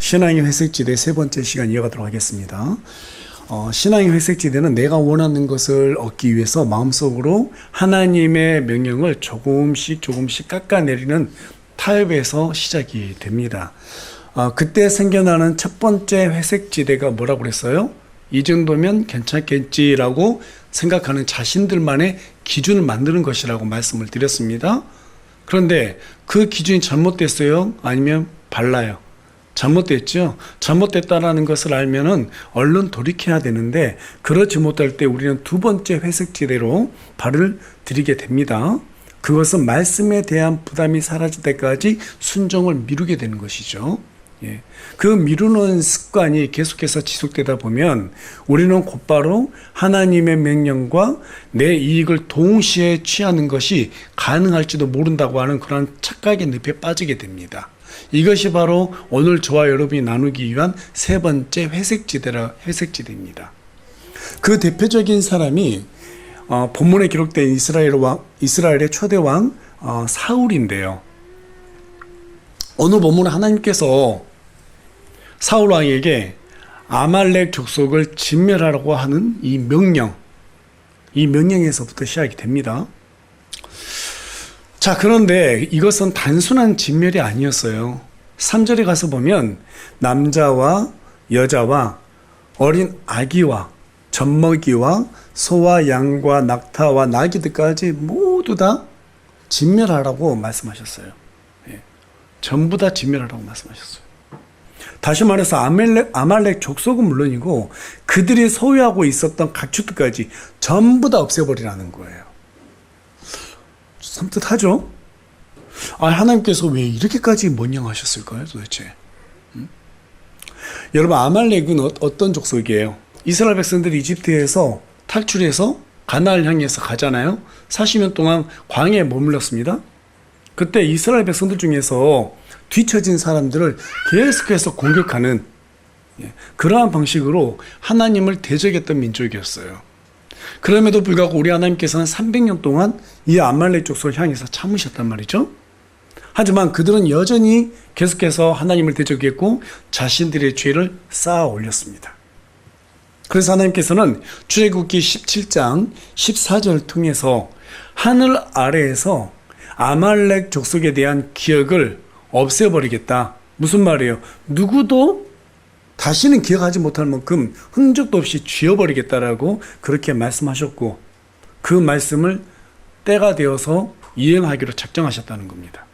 신앙의 회색지대 세 번째 시간 이어가도록 하겠습니다. 신앙의 회색지대는 내가 원하는 것을 얻기 위해서 마음속으로 하나님의 명령을 조금씩 깎아내리는 타협에서 시작이 됩니다. 그때 생겨나는 첫 번째 회색지대가 뭐라고 그랬어요? 이 정도면 괜찮겠지라고 생각하는 자신들만의 기준을 만드는 것이라고 말씀을 드렸습니다. 그런데 그 기준이 잘못됐어요? 아니면 발라요? 잘못됐죠? 잘못됐다라는 것을 알면은 얼른 돌이켜야 되는데, 그렇지 못할 때 우리는 두 번째 회색지대로 발을 들이게 됩니다. 그것은 말씀에 대한 부담이 사라질 때까지 순종을 미루게 되는 것이죠. 예. 그 미루는 습관이 계속해서 지속되다 보면 우리는 곧바로 하나님의 명령과 내 이익을 동시에 취하는 것이 가능할지도 모른다고 하는 그런 착각의 늪에 빠지게 됩니다. 이것이 바로 오늘 저와 여러분이 나누기 위한 세 번째 회색지대입니다. 그 대표적인 사람이 본문에 기록된 이스라엘의 초대 왕 사울인데요. 오늘 본문은 하나님께서 사울 왕에게 아말렉 족속을 진멸하라고 하는 이 명령에서부터 시작이 됩니다. 자, 그런데 이것은 단순한 진멸이 아니었어요. 3절에 가서 보면 남자와 여자와 어린 아기와 젖먹이와 소와 양과 낙타와 나귀들까지 모두 다 진멸하라고 말씀하셨어요. 예. 전부 다 진멸하라고 말씀하셨어요. 다시 말해서 아말렉 족속은 물론이고 그들이 소유하고 있었던 가축들까지 전부 다 없애버리라는 거예요. 섬뜩하죠? 하나님께서 왜 이렇게까지 명령하셨을까요, 도대체? 여러분, 아말렉은 어떤 족속이에요? 이스라엘 백성들이 이집트에서 탈출해서 가나안을 향해서 가잖아요. 40년 동안 광야에 머물렀습니다. 그때 이스라엘 백성들 중에서 뒤처진 사람들을 계속해서 공격하는 그러한 방식으로 하나님을 대적했던 민족이었어요. 그럼에도 불구하고 우리 하나님께서는 300년 동안 이 아말렉 족속을 향해서 참으셨단 말이죠. 하지만 그들은 여전히 계속해서 하나님을 대적했고 자신들의 죄를 쌓아 올렸습니다. 그래서 하나님께서는 출애굽기 17장 14절을 통해서 하늘 아래에서 아말렉 족속에 대한 기억을 없애버리겠다. 무슨 말이에요? 누구도 다시는 기억하지 못할 만큼 흔적도 없이 지워버리겠다라고 그렇게 말씀하셨고, 그 말씀을 때가 되어서 이행하기로 작정하셨다는 겁니다.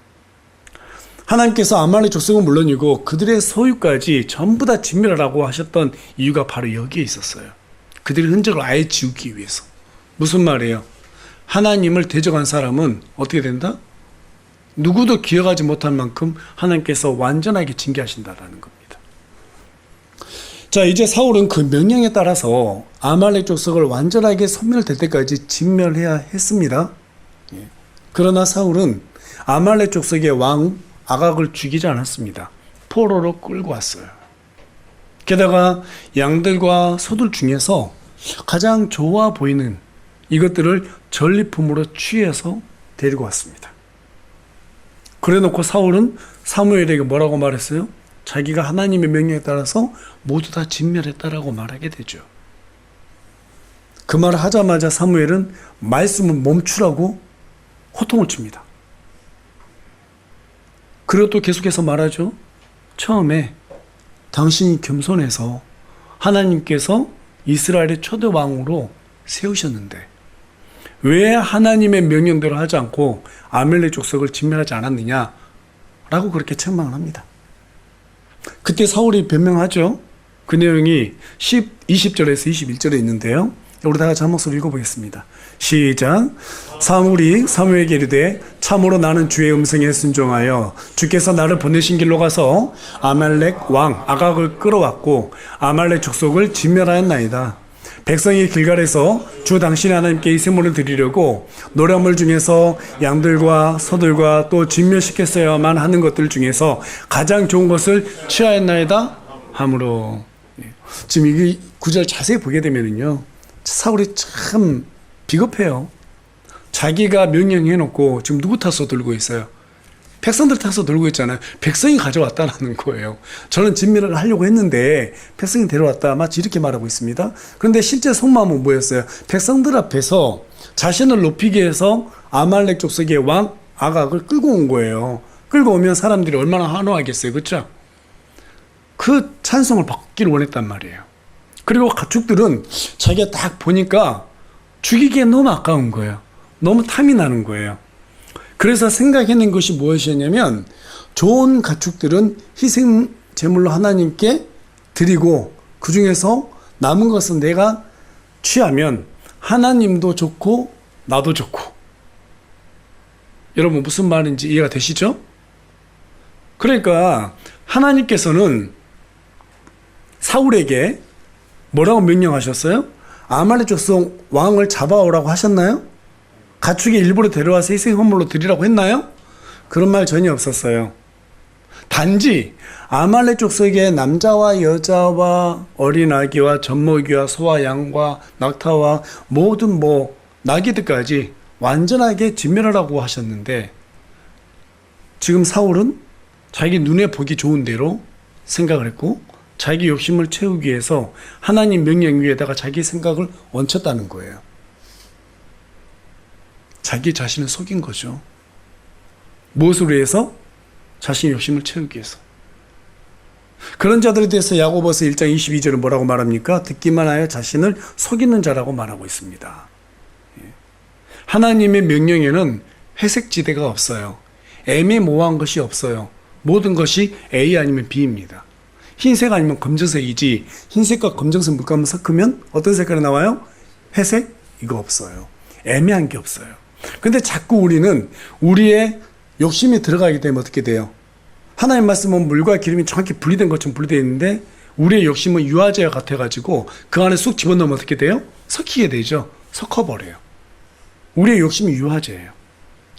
하나님께서 아말렉 족속은 물론이고 그들의 소유까지 전부 다 진멸하라고 하셨던 이유가 바로 여기에 있었어요. 그들의 흔적을 아예 지우기 위해서. 무슨 말이에요? 하나님을 대적한 사람은 어떻게 된다? 누구도 기억하지 못할 만큼 하나님께서 완전하게 징계하신다라는 겁니다. 자, 이제 사울은 그 명령에 따라서 아말렉 족속을 완전하게 소멸될 때까지 진멸해야 했습니다. 그러나 사울은 아말렉 족속의 왕 아각을 죽이지 않았습니다. 포로로 끌고 왔어요. 게다가 양들과 소들 중에서 가장 좋아 보이는 이것들을 전리품으로 취해서 데리고 왔습니다. 그래놓고 사울은 사무엘에게 뭐라고 말했어요? 자기가 하나님의 명령에 따라서 모두 다 진멸했다라고 말하게 되죠. 그 말을 하자마자 사무엘은 말씀을 멈추라고 호통을 칩니다. 그리고 또 계속해서 말하죠. 처음에 당신이 겸손해서 하나님께서 이스라엘의 초대 왕으로 세우셨는데 왜 하나님의 명령대로 하지 않고 아말렉 족속을 진멸하지 않았느냐라고 그렇게 책망을 합니다. 그때 사울이 변명하죠. 그 내용이 20절에서 21절에 있는데요. 우리 다 같이 한 목소리 읽어보겠습니다. 시작. 사울이 사무엘에게 이르되 참으로 나는 주의 음성에 순종하여 주께서 나를 보내신 길로 가서 아말렉 왕 아각을 끌어왔고 아말렉 족속을 진멸하였나이다. 백성이 길갈에서 주 당신의 하나님께 이 제물을 드리려고 노량물 중에서 양들과 소들과 또 진멸시켰어야만 하는 것들 중에서 가장 좋은 것을 취하였나이다 하므로. 지금 이 구절 자세히 보게 되면은요, 사울이 참 비겁해요. 자기가 명령해놓고 지금 누구 탓서 들고 있어요? 백성들 타서 놀고 있잖아요. 백성이 가져왔다라는 거예요. 저는 진멸을 하려고 했는데 백성이 데려왔다. 마치 이렇게 말하고 있습니다. 그런데 실제 속마음은 뭐였어요? 백성들 앞에서 자신을 높이기 위해서 아말렉 족속의 왕 아각을 끌고 온 거예요. 끌고 오면 사람들이 얼마나 환호하겠어요. 그렇죠? 그 찬송을 받기를 원했단 말이에요. 그리고 가축들은 자기가 딱 보니까 죽이기에 너무 아까운 거예요. 너무 탐이 나는 거예요. 그래서 생각해낸 것이 무엇이었냐면 좋은 가축들은 희생 제물로 하나님께 드리고 그 중에서 남은 것은 내가 취하면 하나님도 좋고 나도 좋고. 여러분 무슨 말인지 이해가 되시죠? 그러니까 하나님께서는 사울에게 뭐라고 명령하셨어요? 아말렉 족속 왕을 잡아오라고 하셨나요? 가축의 일부러 데려와서 희생 헌물로 드리라고 했나요? 그런 말 전혀 없었어요. 단지 아말렉 족속의 남자와 여자와 어린아기와 젖먹이와 소와 양과 낙타와 모든 나귀들까지 완전하게 진멸하라고 하셨는데 지금 사울은 자기 눈에 보기 좋은 대로 생각을 했고 자기 욕심을 채우기 위해서 하나님 명령 위에다가 자기 생각을 얹혔다는 거예요. 자기 자신을 속인 거죠. 무엇을 위해서? 자신의 욕심을 채우기 위해서. 그런 자들에 대해서 야고보서 1장 22절은 뭐라고 말합니까? 듣기만 하여 자신을 속이는 자라고 말하고 있습니다. 하나님의 명령에는 회색지대가 없어요. 애매모호한 것이 없어요. 모든 것이 A 아니면 B입니다. 흰색 아니면 검정색이지 흰색과 검정색 물감을 섞으면 어떤 색깔이 나와요? 회색? 이거 없어요. 애매한 게 없어요. 근데 자꾸 우리는 우리의 욕심이 들어가기 때문에 어떻게 돼요? 하나님 말씀은 물과 기름이 정확히 분리된 것처럼 분리되어 있는데 우리의 욕심은 유화제와 같아가지고 그 안에 쑥 집어넣으면 어떻게 돼요? 섞이게 되죠. 섞어버려요. 우리의 욕심이 유화제예요.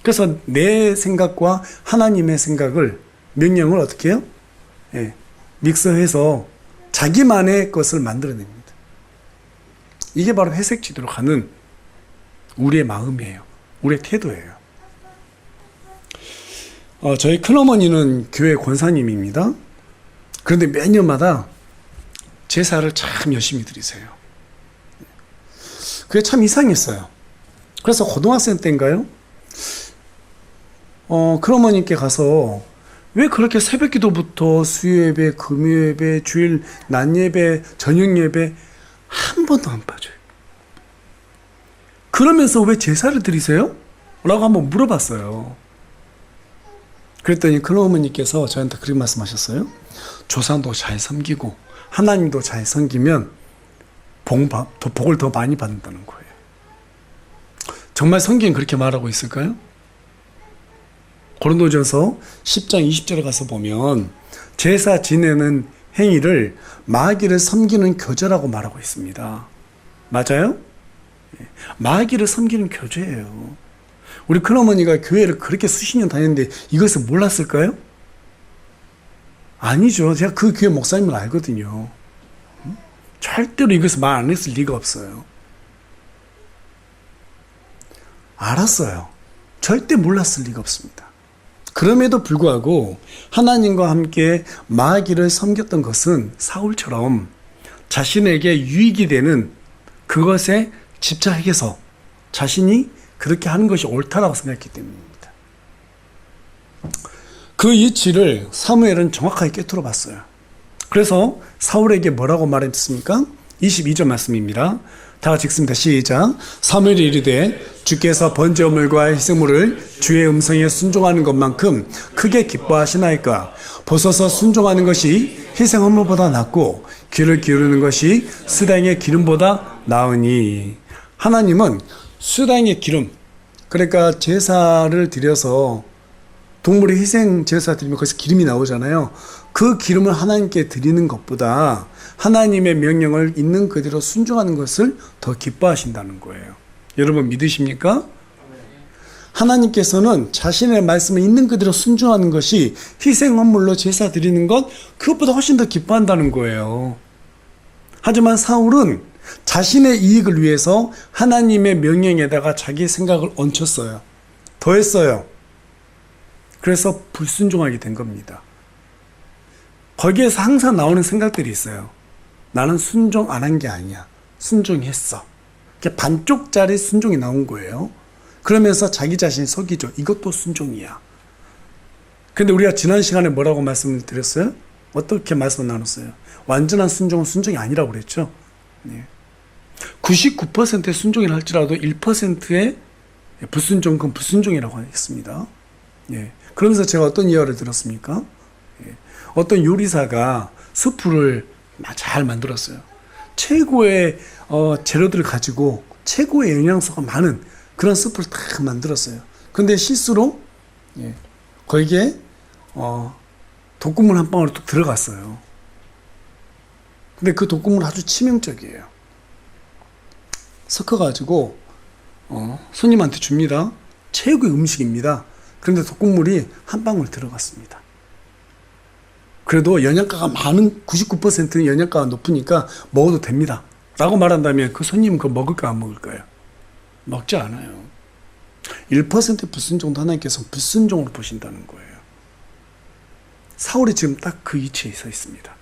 그래서 내 생각과 하나님의 생각을 명령을 어떻게 해요? 믹서해서 자기만의 것을 만들어냅니다. 이게 바로 회색 지도로 가는 우리의 마음이에요. 우리의 태도예요. 저희 큰어머니는 교회 권사님입니다. 그런데 매년마다 제사를 참 열심히 드리세요. 그게 참 이상했어요. 그래서 고등학생 때인가요? 큰어머니께 가서 왜 그렇게 새벽 기도부터 수요예배, 금요예배, 주일 낮예배, 저녁예배 한 번도 안 빠져요. 그러면서 왜 제사를 드리세요? 라고 한번 물어봤어요. 그랬더니 큰어머니께서 저한테 그렇게 말씀하셨어요. 조상도 잘 섬기고 하나님도 잘 섬기면 복을 더 많이 받는다는 거예요. 정말 성경이 그렇게 말하고 있을까요? 고린도전서 10장 20절에 가서 보면 제사 지내는 행위를 마귀를 섬기는 교제라고 말하고 있습니다. 맞아요? 마귀를 섬기는 교제예요. 우리 큰어머니가 교회를 그렇게 수십 년 다녔는데 이것을 몰랐을까요? 아니죠. 제가 그 교회 목사님을 알거든요. 절대로 이것을 말 안 했을 리가 없어요. 알았어요. 절대 몰랐을 리가 없습니다. 그럼에도 불구하고 하나님과 함께 마귀를 섬겼던 것은 사울처럼 자신에게 유익이 되는 그것에 집착해서 자신이 그렇게 하는 것이 옳다라고 생각했기 때문입니다. 그 이치를 사무엘은 정확하게 꿰뚫어 봤어요. 그래서 사울에게 뭐라고 말했습니까? 22절 말씀입니다. 다 같이 읽습니다. 시작. 사무엘이 이르되 주께서 번제물과 희생물을 주의 음성에 순종하는 것만큼 크게 기뻐하시나이까. 보소서 순종하는 것이 희생 헌물보다 낫고 귀를 기울이는 것이 수당의 기름보다 나으니. 하나님은 수당의 기름, 그러니까 제사를 드려서 동물의 희생 제사 드리면 거기서 기름이 나오잖아요. 그 기름을 하나님께 드리는 것보다 하나님의 명령을 있는 그대로 순종하는 것을 더 기뻐하신다는 거예요. 여러분 믿으십니까? 하나님께서는 자신의 말씀을 있는 그대로 순종하는 것이 희생 헌물로 제사 드리는 것, 그것보다 훨씬 더 기뻐한다는 거예요. 하지만 사울은 자신의 이익을 위해서 하나님의 명령에다가 자기 생각을 얹혔어요. 더했어요. 그래서 불순종하게 된 겁니다. 거기에서 항상 나오는 생각들이 있어요. 나는 순종 안 한 게 아니야. 순종했어. 반쪽짜리 순종이 나온 거예요. 그러면서 자기 자신이 속이죠. 이것도 순종이야. 근데 우리가 지난 시간에 뭐라고 말씀을 드렸어요? 어떻게 말씀을 나눴어요? 완전한 순종은 순종이 아니라고 그랬죠. 99%의 순종이라 할지라도 1%의 불순종은 그건 불순종이라고 했습니다. 그러면서 제가 어떤 이야기를 들었습니까? 어떤 요리사가 스프를 잘 만들었어요. 최고의 재료들을 가지고 최고의 영양소가 많은 그런 스프를 딱 만들었어요. 근데 실수로 거기에 독극물 한 방울이 또 들어갔어요. 근데 그 독극물 아주 치명적이에요. 섞어가지고 손님한테 줍니다. 최고의 음식입니다. 그런데 독극물이 한 방울 들어갔습니다. 그래도 영양가가 많은 99%는 영양가가 높으니까 먹어도 됩니다. 라고 말한다면 그 손님은 그거 먹을까 안 먹을까요? 먹지 않아요. 1% 불순종도 하나님께서 불순종으로 보신다는 거예요. 사울이 지금 딱 그 위치에 서 있습니다.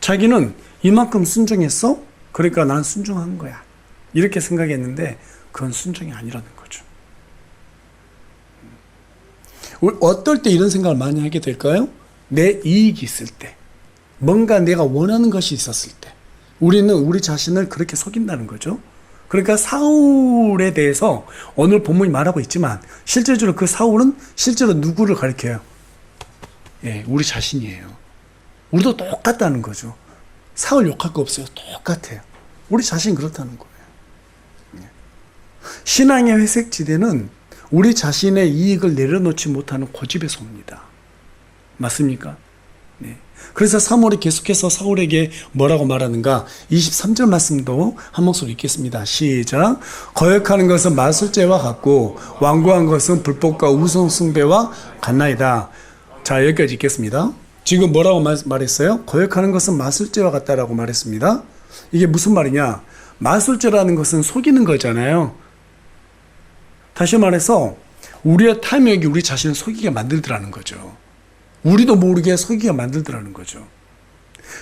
자기는 이만큼 순종했어? 그러니까 난 순종한 거야. 이렇게 생각했는데 그건 순종이 아니라는 거죠. 어떨 때 이런 생각을 많이 하게 될까요? 내 이익이 있을 때, 뭔가 내가 원하는 것이 있었을 때 우리는 우리 자신을 그렇게 속인다는 거죠. 그러니까 사울에 대해서 오늘 본문이 말하고 있지만 실제적으로 그 사울은 실제로 누구를 가리켜요? 우리 자신이에요. 우리도 똑같다는 거죠. 사울 욕할 거 없어요. 똑같아요. 우리 자신이 그렇다는 거예요. 신앙의 회색지대는 우리 자신의 이익을 내려놓지 못하는 고집에서 옵니다. 맞습니까? 그래서 사무엘이 계속해서 사울에게 뭐라고 말하는가? 23절 말씀도 한 목소리 읽겠습니다. 시작. 거역하는 것은 마술죄와 같고 완고한 것은 불법과 우상 숭배와 같나이다. 자, 여기까지 읽겠습니다. 지금 뭐라고 말했어요? 거역하는 것은 마술죄와 같다라고 말했습니다. 이게 무슨 말이냐? 마술죄라는 것은 속이는 거잖아요. 다시 말해서 우리의 탐욕이 우리 자신을 속이게 만들더라는 거죠. 우리도 모르게 속이게 만들더라는 거죠.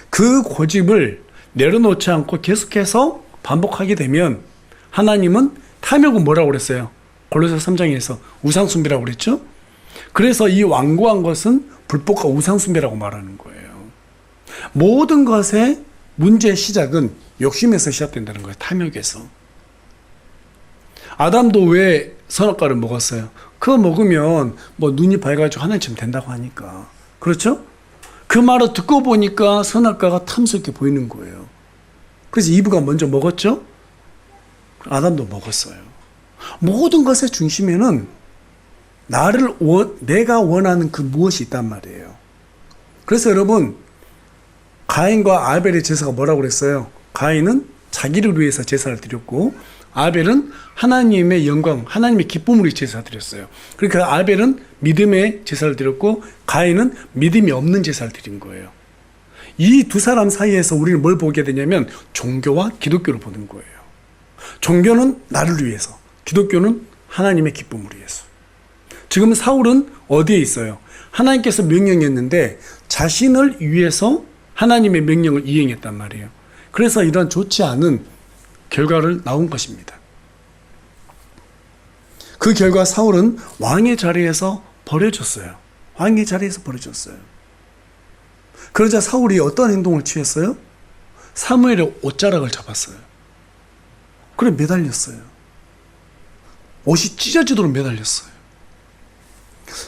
그 고집을 내려놓지 않고 계속해서 반복하게 되면 하나님은 탐욕은 뭐라고 그랬어요? 골로새 3장에서 우상숭배라고 그랬죠? 그래서 이 완고한 것은 불법과 우상숭배라고 말하는 거예요. 모든 것의 문제의 시작은 욕심에서 시작된다는 거예요. 탐욕에서. 아담도 왜 선악과를 먹었어요? 그거 먹으면 뭐 눈이 밝아지고 하나님처럼 된다고 하니까. 그렇죠? 그 말을 듣고 보니까 선악과가 탐스럽게 보이는 거예요. 그래서 이브가 먼저 먹었죠? 아담도 먹었어요. 모든 것의 중심에는 내가 원하는 그 무엇이 있단 말이에요. 그래서 여러분, 가인과 아벨의 제사가 뭐라고 그랬어요? 가인은 자기를 위해서 제사를 드렸고 아벨은 하나님의 영광, 하나님의 기쁨을 위해 제사를 드렸어요. 그러니까 아벨은 믿음의 제사를 드렸고 가인은 믿음이 없는 제사를 드린 거예요. 이 두 사람 사이에서 우리는 뭘 보게 되냐면 종교와 기독교를 보는 거예요. 종교는 나를 위해서, 기독교는 하나님의 기쁨을 위해서. 지금 사울은 어디에 있어요? 하나님께서 명령했는데 자신을 위해서 하나님의 명령을 이행했단 말이에요. 그래서 이런 좋지 않은 결과를 나온 것입니다. 그 결과 사울은 왕의 자리에서 버려졌어요. 왕의 자리에서 버려졌어요. 그러자 사울이 어떤 행동을 취했어요? 사무엘의 옷자락을 잡았어요. 그래 매달렸어요. 옷이 찢어지도록 매달렸어요.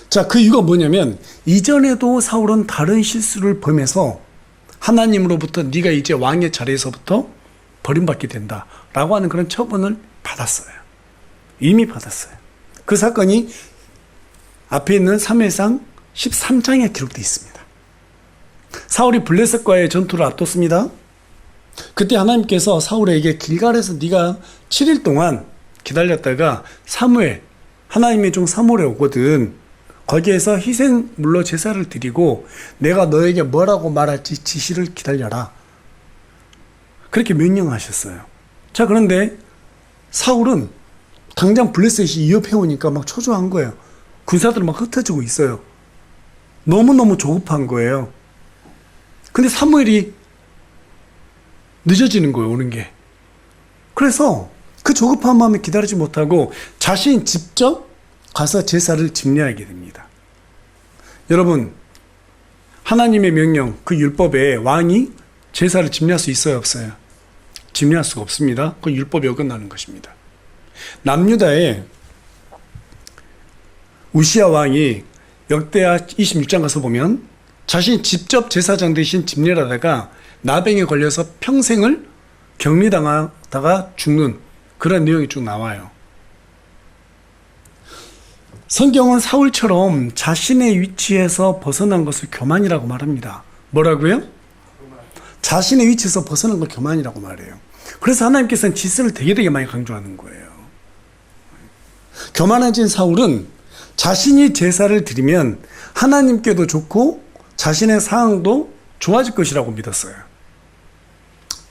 자, 그 이유가 뭐냐면 이전에도 사울은 다른 실수를 범해서 하나님으로부터 네가 이제 왕의 자리에서부터 버림받게 된다라고 하는 그런 처분을 받았어요. 이미 받았어요. 그 사건이 앞에 있는 사무엘상 13장에 기록되어 있습니다. 사울이 블레셋과의 전투를 앞뒀습니다. 그때 하나님께서 사울에게 길갈에서 네가 7일 동안 기다렸다가 사무엘, 하나님의 종 사무엘에 오거든. 거기에서 희생물로 제사를 드리고 내가 너에게 뭐라고 말할지 지시를 기다려라. 그렇게 명령하셨어요. 자, 그런데 사울은 당장 블레셋이 위협해오니까 막 초조한 거예요. 군사들은 막 흩어지고 있어요. 너무너무 조급한 거예요. 근데 사무엘이 늦어지는 거예요, 오는 게. 그래서 그 조급한 마음에 기다리지 못하고 자신이 직접 가서 제사를 집례하게 됩니다. 여러분, 하나님의 명령, 그 율법에 왕이 제사를 집례할 수 있어요, 없어요? 집례할 수가 없습니다. 그 율법에 어긋나는 것입니다. 남유다에 우시야 왕이 역대하 26장 가서 보면 자신이 직접 제사장 대신 집례를 하다가 나병에 걸려서 평생을 격리당하다가 죽는 그런 내용이 쭉 나와요. 성경은 사울처럼 자신의 위치에서 벗어난 것을 교만이라고 말합니다. 뭐라고요? 자신의 위치에서 벗어난 걸 교만이라고 말해요. 그래서 하나님께서는 질서를 되게 많이 강조하는 거예요. 교만해진 사울은 자신이 제사를 드리면 하나님께도 좋고 자신의 상황도 좋아질 것이라고 믿었어요.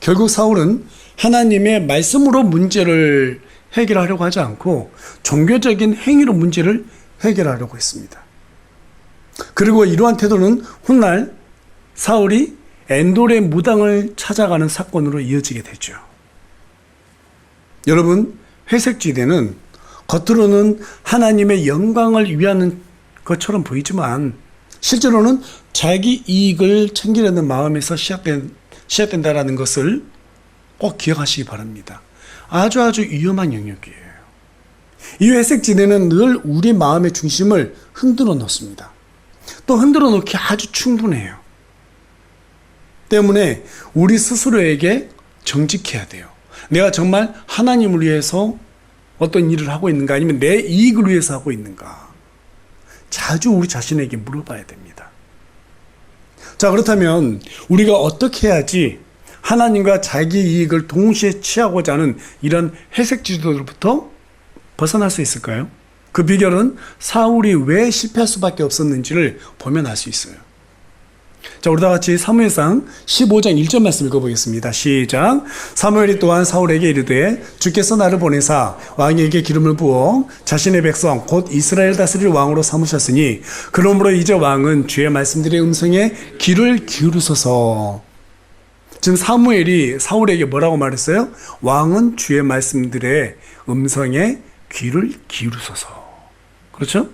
결국 사울은 하나님의 말씀으로 문제를 해결하려고 하지 않고 종교적인 행위로 문제를 해결하려고 했습니다. 그리고 이러한 태도는 훗날 사울이 엔돌의 무당을 찾아가는 사건으로 이어지게 되죠. 여러분, 회색지대는 겉으로는 하나님의 영광을 위하는 것처럼 보이지만 실제로는 자기 이익을 챙기려는 마음에서 시작된다는 것을 꼭 기억하시기 바랍니다. 아주 위험한 영역이에요. 이 회색지대는 늘 우리 마음의 중심을 흔들어 놓습니다. 또 흔들어 놓기 아주 충분해요. 때문에 우리 스스로에게 정직해야 돼요. 내가 정말 하나님을 위해서 어떤 일을 하고 있는가, 아니면 내 이익을 위해서 하고 있는가, 자주 우리 자신에게 물어봐야 됩니다. 자, 그렇다면 우리가 어떻게 해야지 하나님과 자기 이익을 동시에 취하고자 하는 이런 회색지도로부터 벗어날 수 있을까요? 그 비결은 사울이 왜 실패할 수밖에 없었는지를 보면 알 수 있어요. 자, 우리 다 같이 사무엘상 15장 1절 말씀 읽어보겠습니다. 시작. 사무엘이 또한 사울에게 이르되 주께서 나를 보내사 왕에게 기름을 부어 자신의 백성 곧 이스라엘 다스릴 왕으로 삼으셨으니 그러므로 이제 왕은 주의 말씀들의 음성에 귀를 기울이소서. 지금 사무엘이 사울에게 뭐라고 말했어요? 왕은 주의 말씀들의 음성에 귀를 기울이소서. 그렇죠?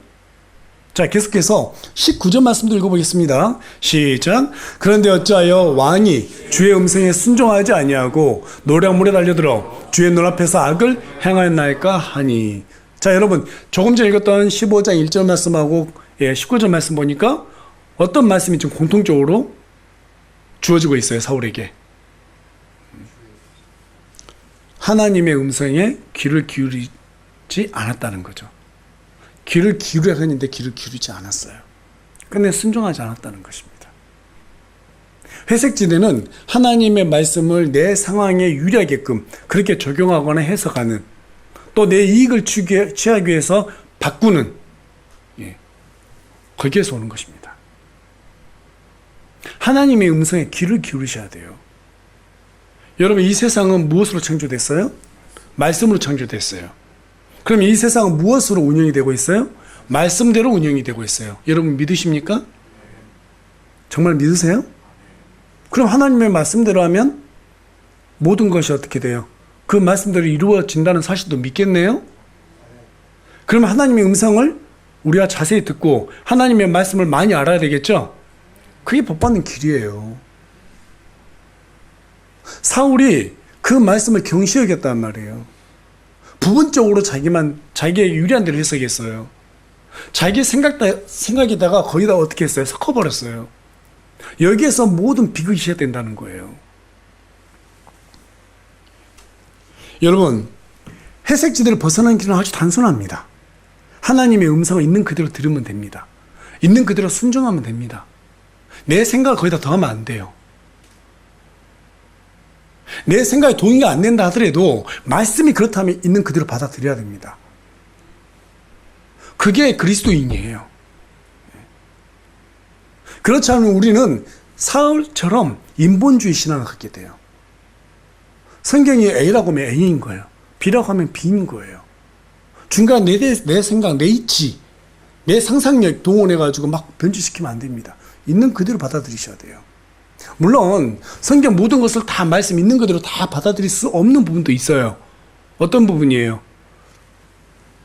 자, 계속해서 19절 말씀도 읽어보겠습니다. 시작. 그런데 어찌하여 왕이 주의 음성에 순종하지 아니하고 노량물에 달려들어 주의 눈앞에서 악을 행하였나이까 하니. 자, 여러분, 조금 전에 읽었던 15장 1절 말씀하고 19절 말씀 보니까 어떤 말씀이 좀 공통적으로 주어지고 있어요, 사울에게. 하나님의 음성에 귀를 기울이지 않았다는 거죠. 귀를 기울여야 했는데 귀를 기울이지 않았어요. 근데 순종하지 않았다는 것입니다. 회색지대는 하나님의 말씀을 내 상황에 유리하게끔 그렇게 적용하거나 해석하는, 또 내 이익을 취하기 위해서 바꾸는, 거기에서 오는 것입니다. 하나님의 음성에 귀를 기울이셔야 돼요. 여러분, 이 세상은 무엇으로 창조됐어요? 말씀으로 창조됐어요. 그럼 이 세상은 무엇으로 운영이 되고 있어요? 말씀대로 운영이 되고 있어요. 여러분 믿으십니까? 정말 믿으세요? 그럼 하나님의 말씀대로 하면 모든 것이 어떻게 돼요? 그 말씀대로 이루어진다는 사실도 믿겠네요? 그럼 하나님의 음성을 우리가 자세히 듣고 하나님의 말씀을 많이 알아야 되겠죠? 그게 복받는 길이에요. 사울이 그 말씀을 경시 여겼단 말이에요. 부분적으로 자기의 유리한 대로 해석했어요. 자기 생각에다가 거기다 어떻게 했어요? 섞어버렸어요. 여기에서 모든 비극이 시작된다는 거예요. 여러분, 회색지대를 벗어나는 길은 아주 단순합니다. 하나님의 음성을 있는 그대로 들으면 됩니다. 있는 그대로 순종하면 됩니다. 내 생각을 거기다 더하면 안 돼요. 내 생각에 동의가 안 된다 하더라도 말씀이 그렇다면 있는 그대로 받아들여야 됩니다. 그게 그리스도인이에요. 그렇지 않으면 우리는 사울처럼 인본주의 신앙을 갖게 돼요. 성경이 A라고 하면 A인 거예요. B라고 하면 B인 거예요. 중간에 내 생각, 내 이치, 내 상상력 동원해가지고 막 변질시키면 안 됩니다. 있는 그대로 받아들이셔야 돼요. 물론 성경 모든 것을 다 말씀 있는 그대로 다 받아들일 수 없는 부분도 있어요. 어떤 부분이에요?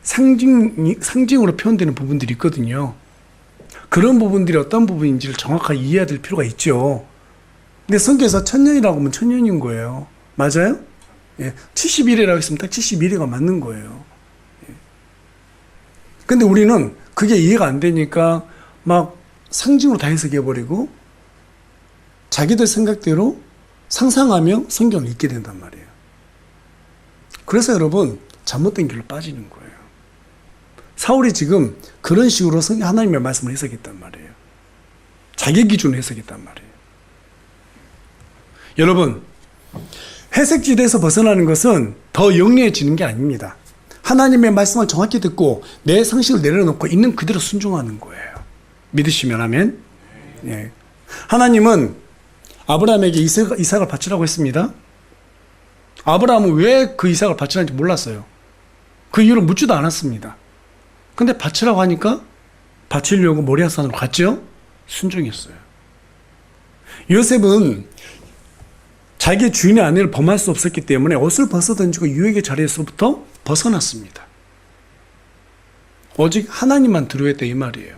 상징으로 표현되는 부분들이 있거든요. 그런 부분들이 어떤 부분인지를 정확하게 이해해야 될 필요가 있죠. 근데 성경에서 천년이라고 하면 천년인 거예요. 맞아요? 예. 71회라고 했으면 딱 71회가 맞는 거예요. 예. 근데 우리는 그게 이해가 안 되니까 막 상징으로 다 해석해버리고 자기들 생각대로 상상하며 성경을 읽게 된단 말이에요. 그래서 여러분 잘못된 길로 빠지는 거예요. 사울이 지금 그런 식으로 하나님의 말씀을 해석했단 말이에요. 자기 기준으로 해석했단 말이에요. 여러분, 회색지대에서 벗어나는 것은 더 영리해지는 게 아닙니다. 하나님의 말씀을 정확히 듣고 내 상식을 내려놓고 있는 그대로 순종하는 거예요. 믿으시면 아멘. 예. 하나님은 아브라함에게 이삭을 바치라고 했습니다. 아브라함은 왜 그 이삭을 바치라는지 몰랐어요. 그 이유를 묻지도 않았습니다. 근데 바치라고 하니까 바치려고 모리아산으로 갔죠? 순종했어요. 요셉은 자기 주인의 아내를 범할 수 없었기 때문에 옷을 벗어던지고 유혹의 자리에서부터 벗어났습니다. 오직 하나님만 두려워했다 이 말이에요.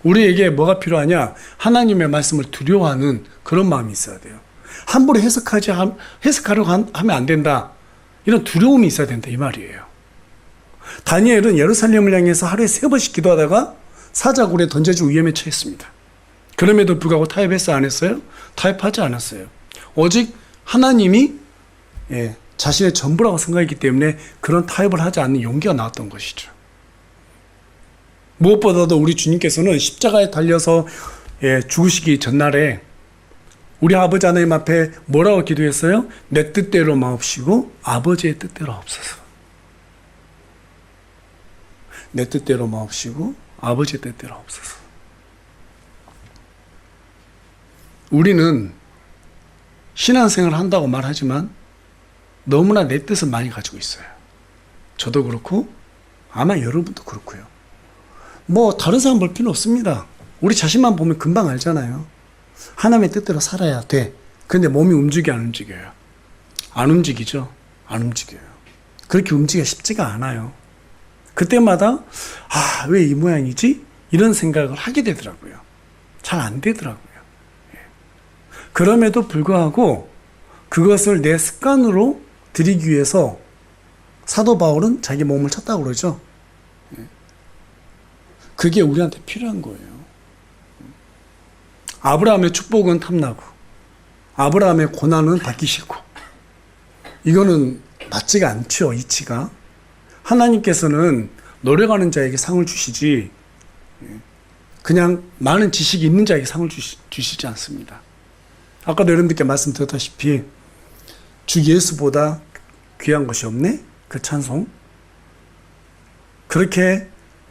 우리에게 뭐가 필요하냐? 하나님의 말씀을 두려워하는 그런 마음이 있어야 돼요. 함부로 해석하려고 하면 안 된다. 이런 두려움이 있어야 된다 이 말이에요. 다니엘은 예루살렘을 향해서 하루에 3번씩 기도하다가 사자굴에 던져질 위험에 처했습니다. 그럼에도 불구하고 타협했어요? 안 했어요? 타협하지 않았어요. 오직 하나님이 자신의 전부라고 생각했기 때문에 그런 타협을 하지 않는 용기가 나왔던 것이죠. 무엇보다도 우리 주님께서는 십자가에 달려서 죽으시기 전날에 우리 아버지 하나님 앞에 뭐라고 기도했어요? 내 뜻대로 마옵시고 아버지의 뜻대로 하옵소서. 내 뜻대로 마옵시고 아버지의 뜻대로 하옵소서. 우리는 신앙생활을 한다고 말하지만 너무나 내 뜻을 많이 가지고 있어요. 저도 그렇고 아마 여러분도 그렇고요. 뭐 다른 사람 볼 필요 없습니다. 우리 자신만 보면 금방 알잖아요. 하나님의 뜻대로 살아야 돼. 근데 몸이 움직여 안 움직여요? 안 움직이죠. 안 움직여요. 그렇게 움직이기가 쉽지가 않아요. 그때마다 왜 이 모양이지? 이런 생각을 하게 되더라고요. 잘 안 되더라고요. 그럼에도 불구하고 그것을 내 습관으로 들이기 위해서 사도 바울은 자기 몸을 쳤다고 그러죠. 그게 우리한테 필요한 거예요. 아브라함의 축복은 탐나고 아브라함의 고난은 받기 싫고 이거는 맞지가 않죠. 이치가. 하나님께서는 노력하는 자에게 상을 주시지 그냥 많은 지식이 있는 자에게 상을 주시지 않습니다. 아까도 여러분들께 말씀드렸다시피 주 예수보다 귀한 것이 없네? 그 찬송. 그렇게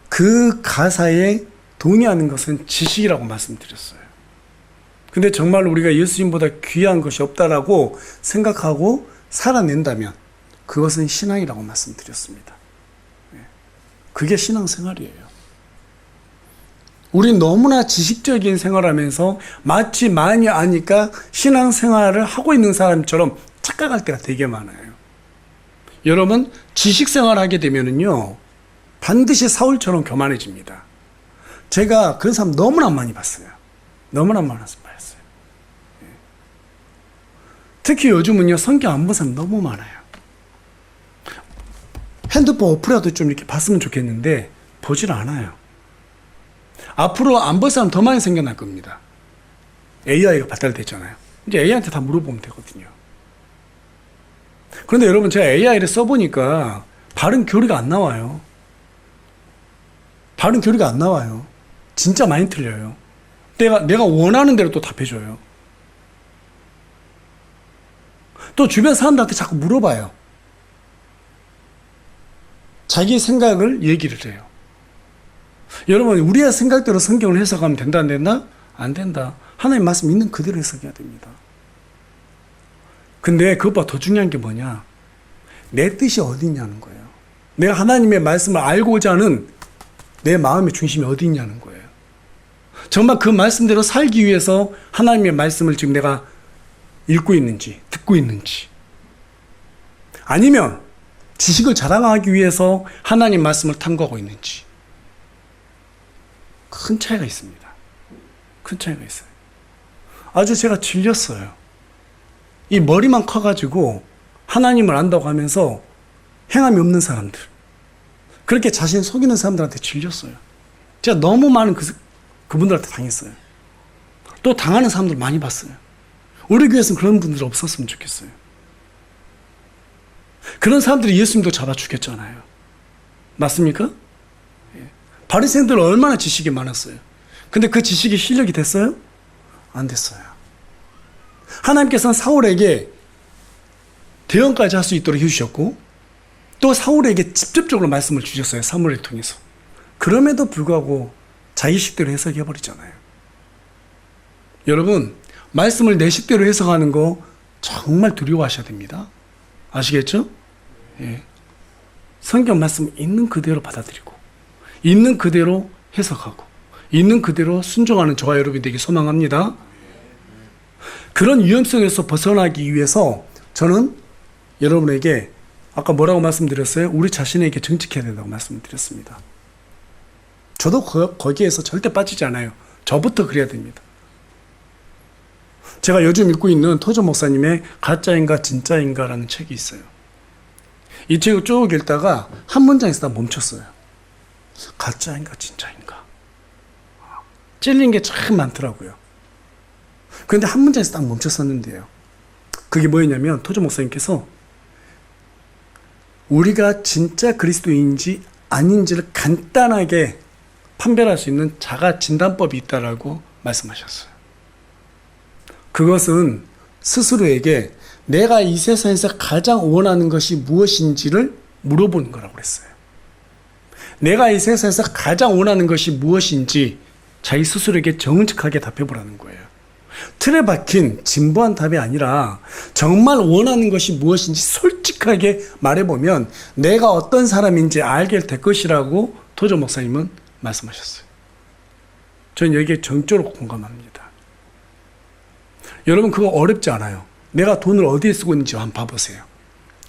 그 가사에 동의하는 것은 지식이라고 말씀드렸어요. 근데 정말 우리가 예수님보다 귀한 것이 없다라고 생각하고 살아낸다면 그것은 신앙이라고 말씀드렸습니다. 그게 신앙생활이에요. 우린 너무나 지식적인 생활하면서 마치 많이 아니까 신앙생활을 하고 있는 사람처럼 착각할 때가 되게 많아요. 여러분 지식생활을 하게 되면은요 반드시 사울처럼 교만해집니다. 제가 그런 사람 너무나 많이 봤어요. 너무나 많이 봤어요. 특히 요즘은요 성경 안 본 사람 너무 많아요. 핸드폰 어플이라도 좀 이렇게 봤으면 좋겠는데 보질 않아요. 앞으로 안 볼 사람 더 많이 생겨날 겁니다. AI가 발달됐잖아요. 이제 AI한테 다 물어보면 되거든요. 그런데 여러분 제가 AI를 써보니까 발음 교리가 안 나와요. 발음 교리가 안 나와요. 진짜 많이 틀려요. 내가 원하는 대로 또 답해줘요. 또 주변 사람들한테 자꾸 물어봐요. 자기 생각을 얘기를 해요. 여러분 우리의 생각대로 성경을 해석하면 된다 안 된다? 안 된다. 하나님 말씀 있는 그대로 해석해야 됩니다. 근데 그것보다 더 중요한 게 뭐냐? 내 뜻이 어디 있냐는 거예요. 내가 하나님의 말씀을 알고자 하는 내 마음의 중심이 어디 있냐는 거예요. 정말 그 말씀대로 살기 위해서 하나님의 말씀을 지금 내가 읽고 있는지, 듣고 있는지, 아니면 지식을 자랑하기 위해서 하나님 말씀을 탐구하고 있는지, 큰 차이가 있습니다. 큰 차이가 있어요. 아주 제가 질렸어요. 이 머리만 커가지고 하나님을 안다고 하면서 행함이 없는 사람들, 그렇게 자신 속이는 사람들한테 질렸어요. 제가 너무 많은 그분들한테 당했어요. 또 당하는 사람들 많이 봤어요. 우리 교회에서는 그런 분들 없었으면 좋겠어요. 그런 사람들이 예수님도 잡아 죽였잖아요. 맞습니까? 바리새인들은 얼마나 지식이 많았어요. 근데 그 지식이 실력이 됐어요? 안 됐어요. 하나님께서는 사울에게 대언까지 할 수 있도록 해주셨고, 또 사울에게 직접적으로 말씀을 주셨어요. 사무엘을 통해서. 그럼에도 불구하고 자기 식대로 해석해버리잖아요. 여러분, 말씀을 내 식대로 해석하는 거 정말 두려워하셔야 됩니다. 아시겠죠? 예. 성경 말씀 있는 그대로 받아들이고, 있는 그대로 해석하고, 있는 그대로 순종하는 저와 여러분이 되기 소망합니다. 그런 위험성에서 벗어나기 위해서 저는 여러분에게 아까 뭐라고 말씀드렸어요? 우리 자신에게 정직해야 된다고 말씀드렸습니다. 저도 거기에서 절대 빠지지 않아요. 저부터 그래야 됩니다. 제가 요즘 읽고 있는 토저 목사님의 가짜인가 진짜인가라는 책이 있어요. 이 책을 쭉 읽다가 한 문장에서 다 멈췄어요. 가짜인가 진짜인가. 찔린 게 참 많더라고요. 그런데 한 문장에서 딱 멈췄었는데요. 그게 뭐였냐면 토저 목사님께서 우리가 진짜 그리스도인지 아닌지를 간단하게 판별할 수 있는 자가 진단법이 있다라고 말씀하셨어요. 그것은 스스로에게 내가 이 세상에서 가장 원하는 것이 무엇인지를 물어보는 거라고 그랬어요. 내가 이 세상에서 가장 원하는 것이 무엇인지 자기 스스로에게 정직하게 답해보라는 거예요. 틀에 박힌 진부한 답이 아니라 정말 원하는 것이 무엇인지 솔직하게 말해보면 내가 어떤 사람인지 알게 될 것이라고 토저 목사님은 말씀하셨어요. 저는 여기에 전적으로 공감합니다. 여러분, 그거 어렵지 않아요. 내가 돈을 어디에 쓰고 있는지 한번 봐보세요.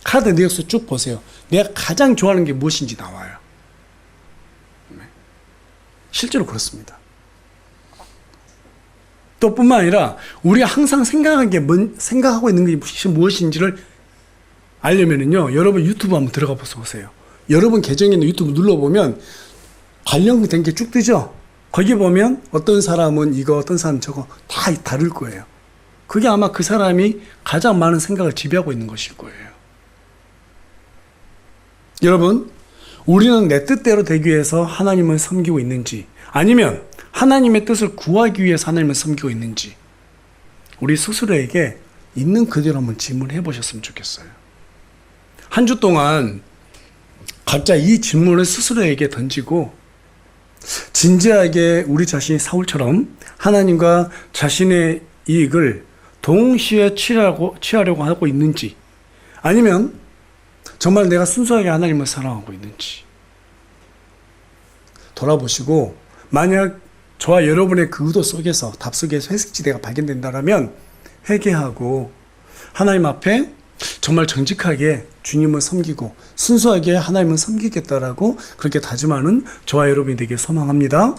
카드 내역서 쭉 보세요. 내가 가장 좋아하는 게 무엇인지 나와요. 실제로 그렇습니다. 또 뿐만 아니라 우리가 항상 생각하고 있는 것이 무엇인지를 알려면은요, 여러분 유튜브 한번 들어가 보세요. 여러분 계정에 있는 유튜브 눌러보면 관련된 게 쭉 뜨죠? 거기 보면 어떤 사람은 이거, 어떤 사람은 저거 다 다를 거예요. 그게 아마 그 사람이 가장 많은 생각을 지배하고 있는 것일 거예요. 여러분, 우리는 내 뜻대로 되기 위해서 하나님을 섬기고 있는지, 아니면 하나님의 뜻을 구하기 위해서 하나님을 섬기고 있는지, 우리 스스로에게 있는 그대로 한번 질문해 보셨으면 좋겠어요. 한 주 동안 각자 이 질문을 스스로에게 던지고 진지하게 우리 자신이 사울처럼 하나님과 자신의 이익을 동시에 취하려고 하고 있는지, 아니면 정말 내가 순수하게 하나님을 사랑하고 있는지 돌아보시고, 만약 저와 여러분의 그 의도 속에서, 답 속에서 회색지대가 발견된다면 회개하고 하나님 앞에 정말 정직하게 주님을 섬기고 순수하게 하나님을 섬기겠다라고 그렇게 다짐하는 저와 여러분이 되길 소망합니다.